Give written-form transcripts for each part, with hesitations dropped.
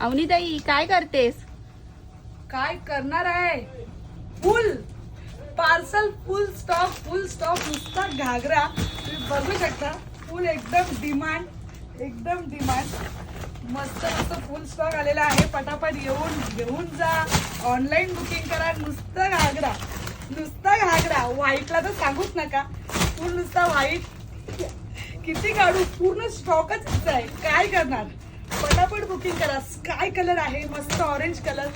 अवनीताई काय करतेस? काय करणार आहे? फुल पार्सल, फुल स्टॉक नुसता घागरा तुम्ही बघू शकता. फुल एकदम डिमांड मस्त फुल स्टॉक आलेला आहे. पटापट येऊन घेऊन जा. ऑनलाईन बुकिंग करा. नुसता घागरा व्हाईटला तर सांगूच नका. फुल नुसता व्हाईट किती काढू, पूर्ण स्टॉकच आहे. काय करणार, पटापट बुकिंग करा. स्काय कलर आहे, मस्त ऑरेंज कलर,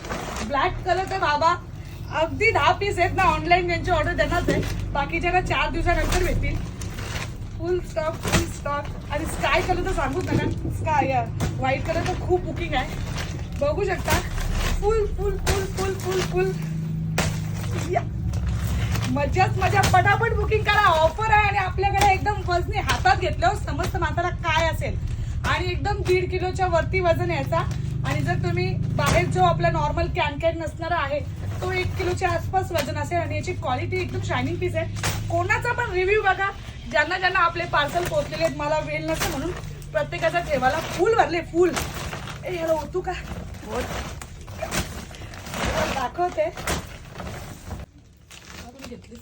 ब्लॅक कलर तर बाबा अगदी 10 पीस आहेत ना. ऑनलाईन त्यांची ऑर्डर देणारच आहे, बाकीच्या 4 दिवसानंतर भेटतील. फुल स्टॉक आणि स्काय कलर तर सांगूच नका. स्काय व्हाईट कलर तर खूप बुकिंग आहे, बघू शकता. फुल फुल फुल फुल फुल फुल मजाच मजा. पटापट बुकिंग करा. ऑफर आहे आणि आपल्याकडे एकदम वजनी हातात घेतल्यावर समजत माताला काय असेल. आणि एकदम 1.5 किलोच्या वरती वजन यायचा. आणि जर तुम्ही बाहेर जो आपला नॉर्मल कॅन नसणारा आहे तो 1 किलोच्या आसपास वजन असेल. आणि याची क्वालिटी एकदम शायनिंग पीस आहे. कोणाचा पण रिव्ह्यू बघा. ज्यांना आपले पार्सल पोहोचलेले आहेत, मला वेळ नसतं म्हणून प्रत्येकाचा ठेवायला फुल भरले. फुल ह्याला होतो का दाखवते. घेतलीच